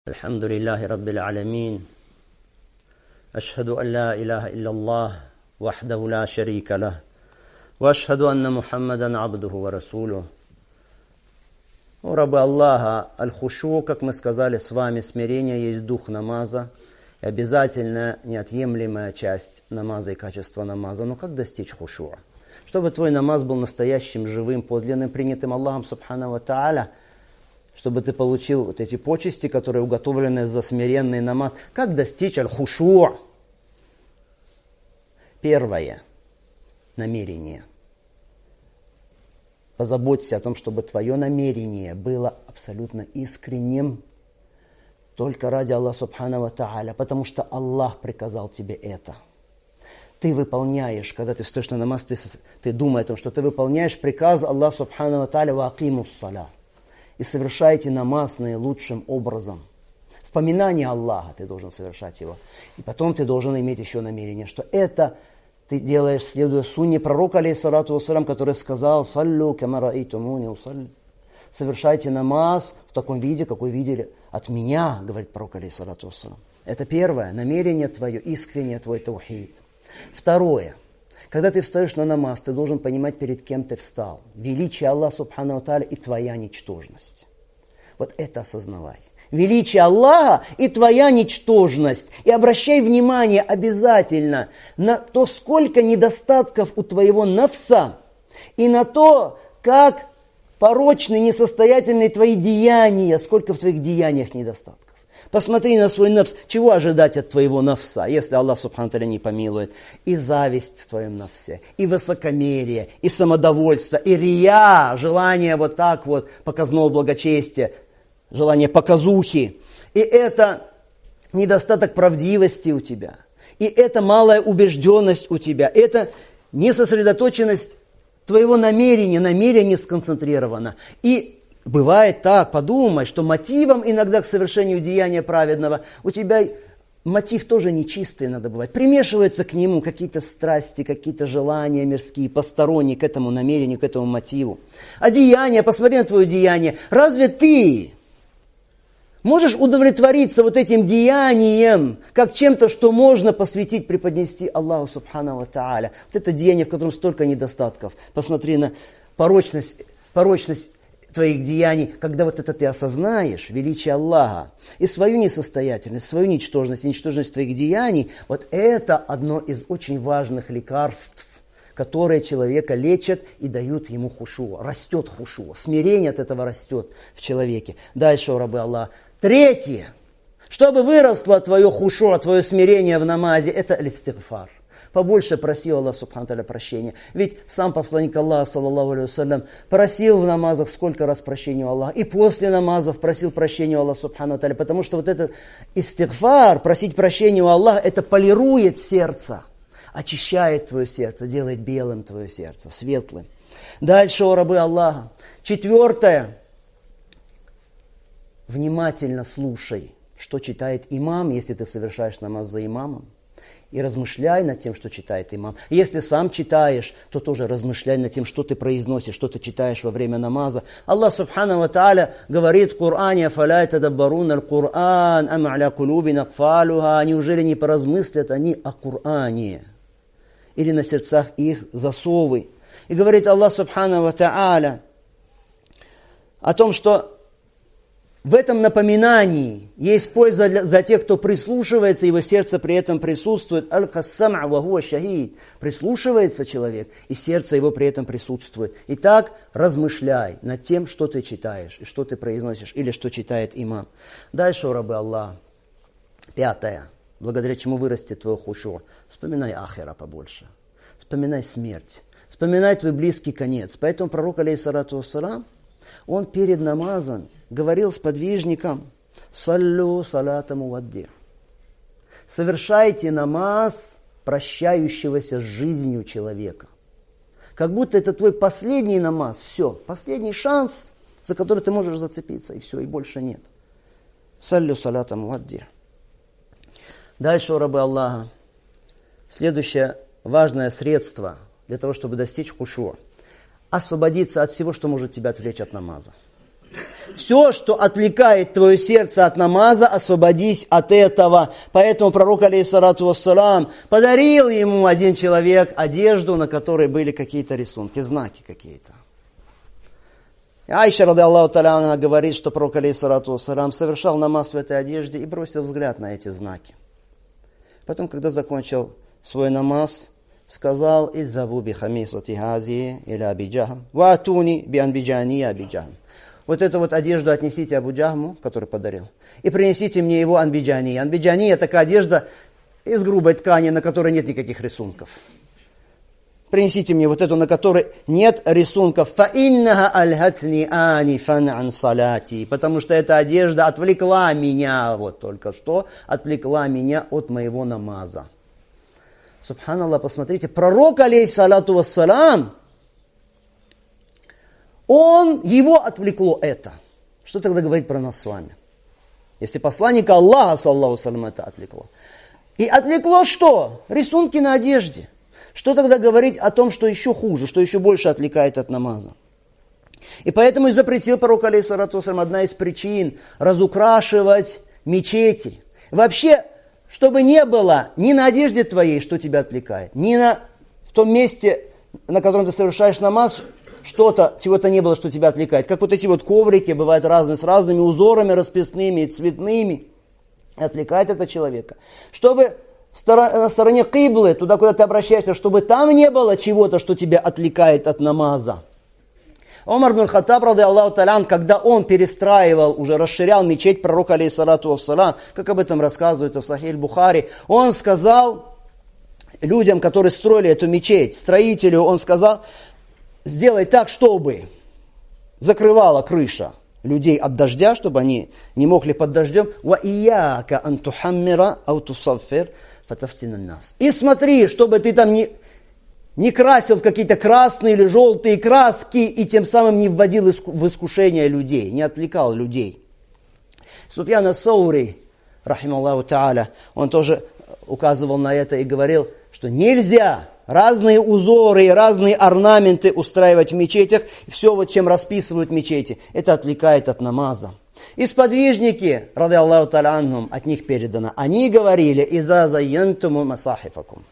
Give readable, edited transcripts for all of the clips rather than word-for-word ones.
الحمد لله رب العالمين أشهد أن لا إله إلا الله وحده لا شريك له وأشهد أن محمدا عبده ورسوله. О рабы Аллаха, аль-хушу, как мы сказали с вами, смирение есть дух намаза, и обязательно неотъемлемая часть намаза и качество намаза. Но как достичь хушуа? Чтобы твой намаз был настоящим, живым, подлинным, принятым Аллахом Субхану ва Тааля, чтобы ты получил вот эти почести, которые уготовлены за смиренный намаз. Как достичь аль-хушу? Первое. Намерение. Позаботься о том, чтобы твое намерение было абсолютно искренним, только ради Аллаха Субхану ва Тааля, потому что Аллах приказал тебе это. Ты выполняешь, когда ты встаешь на намаз, ты думаешь о том, что ты выполняешь приказ Аллаха Субхану ва Тааля «Ва акимус саля» и совершаете намаз наилучшим образом. В поминании Аллаха ты должен совершать его. И потом ты должен иметь еще намерение, что это ты делаешь, следуя сунне пророка, алейхиссалату вассалям, который сказал «Саллю кама раайтумуни усалли». Совершайте намаз в таком виде, какой видели от меня, говорит пророк, алейхиссалату вассалям. Это первое, намерение твое, искреннее твой таухид. Второе, когда ты встаешь на намаз, ты должен понимать, перед кем ты встал. Величие Аллаха Субхану ва Тааля и твоя ничтожность. Вот это осознавай. Величие Аллаха и твоя ничтожность. И обращай внимание обязательно на то, сколько недостатков у твоего нафса, и на то, как порочны, несостоятельны твои деяния, сколько в твоих деяниях недостатков. Посмотри на свой нафс, чего ожидать от твоего нафса, если Аллах Субхану Тааля не помилует. И зависть в твоем нафсе, и высокомерие, и самодовольство, и рия, желание вот так вот, показного благочестия, желание показухи. И это недостаток правдивости у тебя. И это малая убежденность у тебя. Это несосредоточенность твоего намерения, намерение сконцентрировано. И бывает так, подумай, что мотивом иногда к совершению деяния праведного у тебя мотив тоже нечистый иногда бывает. Примешиваются к нему какие-то страсти, какие-то желания мирские, посторонние к этому намерению, к этому мотиву. А деяние, посмотри на твое деяние. Разве ты можешь удовлетвориться вот этим деянием, как чем-то, что можно посвятить, преподнести Аллаху Субхану ва Тааля? Вот это деяние, в котором столько недостатков. Посмотри на порочность твоих деяний, когда вот это ты осознаешь, величие Аллаха, и свою несостоятельность, свою ничтожность, и ничтожность твоих деяний, вот это одно из очень важных лекарств, которые человека лечат и дают ему хушу. Растет хушу, смирение от этого растет в человеке. Дальше, о рабы Аллаха. Третье, чтобы выросло твое хушу, твое смирение в намазе, это аль-истигфар. Побольше проси Аллах Субхану Тааля прощения. Ведь сам посланник Аллаха, саллаллаху алейхи вассалям, просил в намазах сколько раз прощения у Аллаха. И после намазов просил прощения у Аллаха Субхану Тааля. Потому что вот этот истигфар, просить прощения у Аллаха, это полирует сердце, очищает твое сердце, делает белым твое сердце, светлым. Дальше, о рабы Аллаха. Четвертое. Внимательно слушай, что читает имам, если ты совершаешь намаз за имамом. И размышляй над тем, что читает имам. Если сам читаешь, то тоже размышляй над тем, что ты произносишь, что ты читаешь во время намаза. Аллах Субхану ва Тааля говорит в Коране: «Фаля тадаббаруна аль-Кур'ан, ам аля кулубин акфалуха». Неужели не поразмыслят они о Коране? Или на сердцах их засовы. И говорит Аллах Субхану ва Тааля о том, что в этом напоминании есть польза за тех, кто прислушивается, его сердце при этом присутствует. Аль-Кассам'а ва хуа шахид. Прислушивается человек, и сердце его при этом присутствует. Итак, размышляй над тем, что ты читаешь, и что ты произносишь, или что читает имам. Дальше, о рабы Аллаха. Пятое. Благодаря чему вырастет твой хушу. Вспоминай ахира побольше. Вспоминай смерть. Вспоминай твой близкий конец. Поэтому пророк, алейхиссалату вассалям, он перед намазом говорил сподвижникам: «Саллю салатам увадди». Совершайте намаз прощающегося с жизнью человека. Как будто это твой последний намаз. Все, последний шанс, за который ты можешь зацепиться. И все, и больше нет. Саллю салатам увадди. Дальше, о рабы Аллаха. Следующее важное средство для того, чтобы достичь хушуа. Освободиться от всего, что может тебя отвлечь от намаза. Все, что отвлекает твое сердце от намаза, освободись от этого. Поэтому пророк, алейхиссалату вассалам, подарил ему один человек одежду, на которой были какие-то рисунки, знаки какие-то. Айша, ради Аллаху та'аля, говорит, что пророк, алейхиссалату вассалам, совершал намаз в этой одежде и бросил взгляд на эти знаки. Потом, когда закончил свой намаз, сказал: «Иззаву би хамисати хази иля Аби Джахм, ва атуни би анбиджани Аби Джахм». Вот эту вот одежду отнесите Абу Джахму, который подарил, и принесите мне его анбиджани. Анбиджани – это такая одежда из грубой ткани, на которой нет никаких рисунков. Принесите мне вот эту, на которой нет рисунков. «Фаиннаха альхатни анифан ан салати». Потому что эта одежда отвлекла меня, вот только что, отвлекла меня от моего намаза. Субханаллах, посмотрите, пророк, алейхиссалату вассалам, его отвлекло это. Что тогда говорить про нас с вами? Если посланника Аллаха, саллаллаху алейхи ва саллям, это отвлекло. И отвлекло что? Рисунки на одежде. Что тогда говорить о том, что еще хуже, что еще больше отвлекает от намаза? И поэтому и запретил пророк, алейхиссалату ва саллям, одна из причин разукрашивать мечети. Вообще, чтобы не было ни на одежде твоей, что тебя отвлекает, ни в том месте, на котором ты совершаешь намаз, чего-то не было, что тебя отвлекает. Как вот эти вот коврики, бывают разные, с разными узорами расписными и цветными. Отвлекает это человека. Чтобы на стороне киблы, туда, куда ты обращаешься, чтобы там не было чего-то, что тебя отвлекает от намаза. Умар ибн Хаттаб, ради Аллаху та'аля, когда он перестраивал, уже расширял мечеть пророка, алейхиссалату вассалам, как об этом рассказывается в Сахих Бухари, он сказал людям, которые строили эту мечеть, строителю, он сказал: сделай так, чтобы закрывала крыша людей от дождя, чтобы они не мокли под дождем. И смотри, чтобы ты там не красил в какие-то красные или желтые краски, и тем самым не вводил в искушение людей, не отвлекал людей. Суфьян ас-Саури, рахималлаху та'аля, он тоже указывал на это и говорил, что нельзя разные узоры и разные орнаменты устраивать в мечетях. Все, вот чем расписывают мечети, это отвлекает от намаза. И сподвижники, ради Аллаху та'аля анхум, от них передано, они говорили: «Иза зайянтуму масахифакум,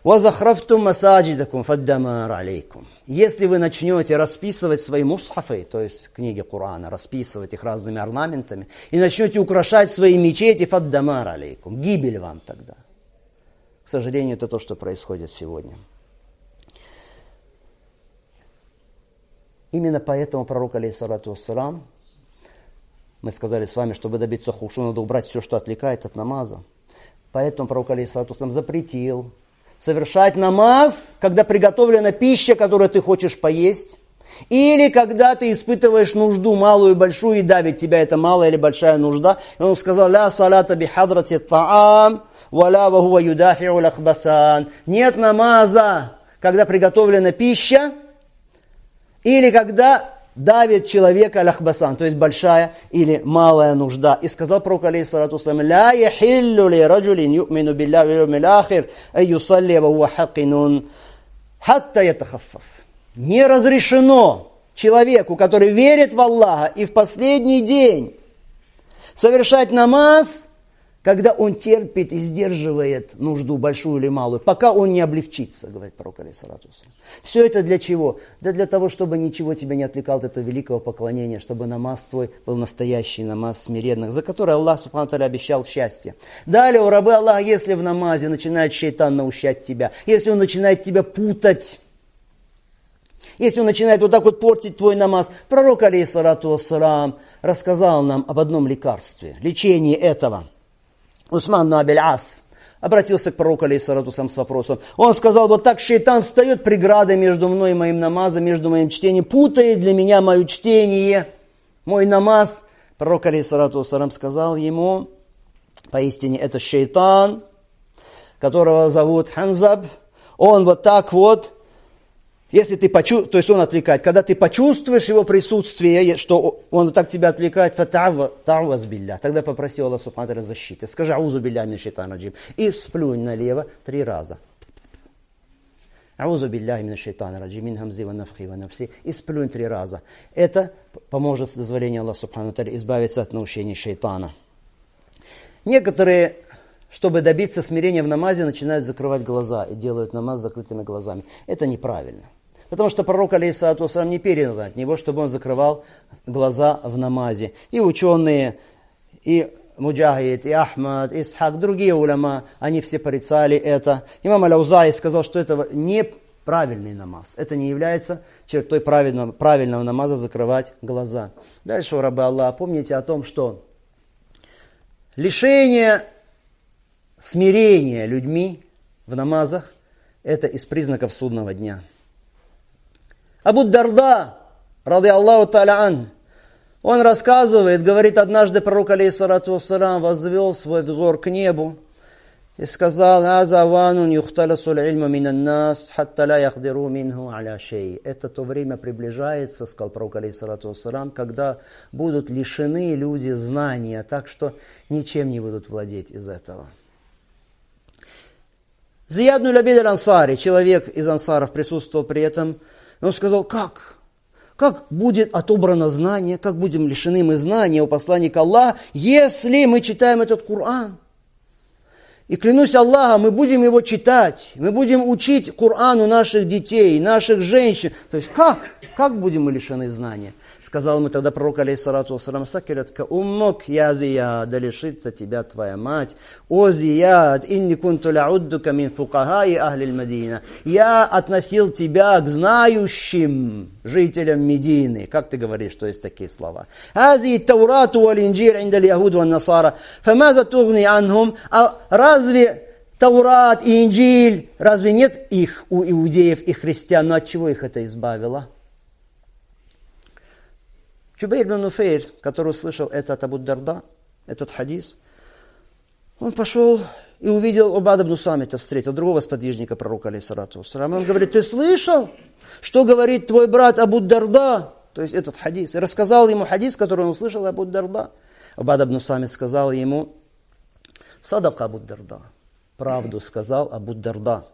ва захрафтум масаджидакум, фаддамар алейкум». Если вы начнете расписывать свои мусхафы, то есть книги Корана, расписывать их разными орнаментами, и начнете украшать свои мечети, фаддамар алейкум, гибель вам тогда. К сожалению, это то, что происходит сегодня. Именно поэтому пророк, алейхиссалату вассалам, мы сказали с вами, чтобы добиться хушу, надо убрать все, что отвлекает от намаза. Поэтому пророк, алейхиссалату вассалам, запретил совершать намаз, когда приготовлена пища, которую ты хочешь поесть, или когда ты испытываешь нужду, малую и большую, и давит тебя эта малая или большая нужда. И он сказал: «Ля салата би хадрати та'ам, валя вахува юдафи'у лахбасан». Нет намаза, когда приготовлена пища, или когда давит человека лахбасан, то есть большая или малая нужда. И сказал пророк, алейхиссалату вассалам: «Ля яхиллу ли раджулин ю'мину билля ва юмил ахир, ай юсалли ва хуа хакинун, хатта ятахаффаф». Не разрешено человеку, который верит в Аллаха и в последний день, совершать намаз, когда он терпит и сдерживает нужду, большую или малую, пока он не облегчится, говорит пророк, алейхиссалату вассалам. Все это для чего? Да для того, чтобы ничего тебя не отвлекало от этого великого поклонения, чтобы намаз твой был настоящий намаз смиренных, за который Аллах, субхану та'аля, обещал счастье. Далее, у рабы Аллаха, если в намазе начинает шайтан наущать тебя, если он начинает тебя путать, если он начинает вот так вот портить твой намаз, пророк, алейхиссалату вассалам, рассказал нам об одном лекарстве, лечении этого. Усман ибн Абиль-Ас обратился к пророку, алейхиссалату вассалам, с вопросом. Он сказал: вот так шайтан встает преградой между мной и моим намазом, между моим чтением, путает для меня мое чтение, мой намаз. Пророк, алейхиссалату вассалам, сказал ему: поистине это шайтан, которого зовут Ханзаб, он вот так вот, если ты почувствуешь, то есть он отвлекает, когда ты почувствуешь его присутствие, что он так тебя отвлекает, фатауаз билля, тогда попроси Аллаха субхану ва защиты. Скажи: аузу билля мин шайтан раджим, и сплюнь налево 3 раза. Аузу билляхи минаш шайтани раджим, мин хамзи ва нафхи ва нафси. И сплюнь 3 раза. Это поможет с дозволением Аллаха Субхану Тааля избавиться от наущений шайтана. Некоторые, чтобы добиться смирения в намазе, начинают закрывать глаза и делают намаз с закрытыми глазами. Это неправильно. Потому что пророк, алейхиссалату вассалам, не передано от него, чтобы он закрывал глаза в намазе. И ученые, и Муджахид, и Ахмад, и Исхак, другие уляма, они все порицали это. Имам Аль-Аузаи сказал, что это неправильный намаз. Это не является чертой правильного намаза закрывать глаза. Дальше, у рабы Аллаха, помните о том, что лишение смирения людьми в намазах – это из признаков судного дня. Абу Дарда, ради Аллаху та'аля ан, он рассказывает, говорит, однажды пророк, алейхиссалату вассалам, возвел свой взор к небу и сказал: это то время приближается, сказал пророк, алейхиссалату вассалам, когда будут лишены люди знания, так что ничем не будут владеть из этого. Зияд бин Абид аль-Ансари, человек из ансаров, присутствовал при этом. Он сказал: как? Как будет отобрано знание, как будем лишены мы знания у посланника Аллаха, если мы читаем этот Коран? И клянусь Аллахом, мы будем его читать, мы будем учить Корану наших детей, наших женщин. То есть как будем мы лишены знания? Сказал ему тогда пророк, алейхиссалату вассалам: сакиратка уммук, я Зияд, да лишится тебя твоя мать. О Зияд, инни кунту лауддука мин фукахаи ахлиль Мадина. Я относил тебя к знающим жителям Медины. Как ты говоришь, что есть такие слова? Хази Таурату вал Инджил индаль Яхуд вал Насара. Фамаза тугни анхум. А разве Таурат и Инджиль, разве нет их у иудеев и христиан? Но от чего их это избавило? Джубейр бин Нуфейр, который услышал это от Абу Дарда, этот хадис, он пошел и увидел Убада бн Самита, встретил другого сподвижника пророка, алейхиссалату вассалам. Он говорит: ты слышал, что говорит твой брат Абу Дарда? То есть этот хадис. И рассказал ему хадис, который он услышал от Абу Дарда. Убада бн Самит сказал ему: садак Абу Дарда. Правду сказал Абу Дарда.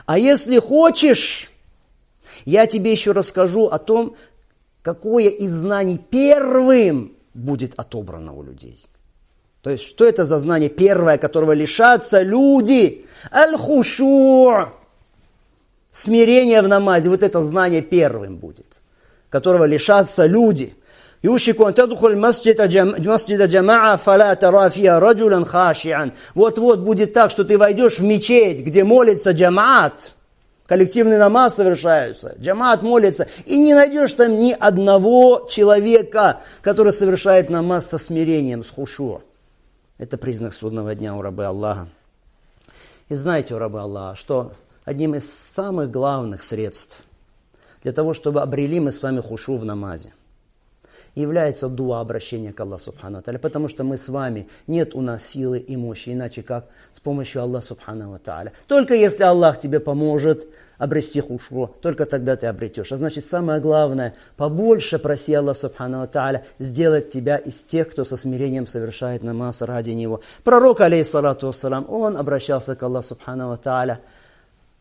А если хочешь, я тебе еще расскажу о том, какое из знаний первым будет отобрано у людей. То есть, что это за знание первое, которого лишатся люди? Аль-хушу. Смирение в намазе. Вот это знание первым будет, которого лишатся люди. Юшику ан тадхуль масджида джамаа фала тара фиха раджулян хашиан. Вот-вот будет так, что ты войдешь в мечеть, где молится джамаат. Коллективный намаз совершаются, джамаат молится, и не найдешь там ни одного человека, который совершает намаз со смирением, с хушу. Это признак судного дня у рабы Аллаха. И знаете, у рабы Аллаха, что одним из самых главных средств для того, чтобы обрели мы с вами хушу в намазе, является дуа, обращение к Аллаху Субхану Тааля, потому что мы с вами, нет у нас силы и мощи, иначе как с помощью Аллаха Субхану Тааля. Только если Аллах тебе поможет обрести хушу, только тогда ты обретешь. А значит, самое главное, побольше проси Аллаха Субхану Тааля сделать тебя из тех, кто со смирением совершает намаз ради Него. Пророк, алейхиссалату вассалам, он обращался к Аллаху Субхану Тааля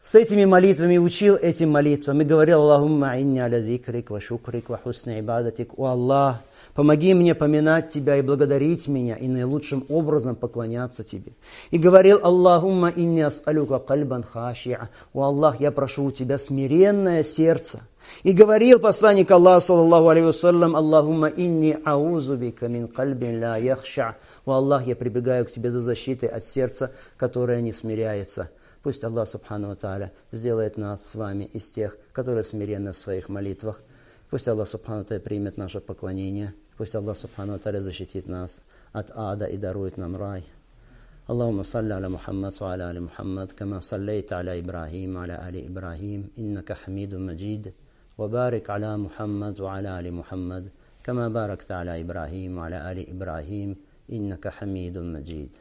с этими молитвами, учил этим молитвам и говорил: Аллахумма инни аля зикрик ва шукрик ва хусни ибадатик. О Аллах, помоги мне поминать Тебя и благодарить меня, и наилучшим образом поклоняться Тебе. И говорил: Аллахумма инни ас'алюка кальбан хаши'a. О Аллах, я прошу у Тебя смиренное сердце. И говорил посланник Аллаха, саллаллаху алейхи вассалям: Аллахумма инни аузу бика мин кальбин ла яхша. О Аллах, я прибегаю к Тебе за защитой от сердца, которое не смиряется. Пусть Аллах Субхану ва Тааля сделает нас с вами из тех, которые смиренны в своих молитвах. Пусть Аллах Субхану ва Тааля примет наше поклонение. Пусть Аллах Субхану ва Тааля защитит нас от ада и дарует нам рай. Аллахумма салли аля Мухаммад ва аля али Мухаммад, кама саллейта аля Ибрахим ва аля али Ибрахим, иннака хамидун маджид. Ва барик аля Мухаммад ва аля али Мухаммад, кама баракта аля Ибрахим ва аля али Ибрахим, иннака хамидун маджид.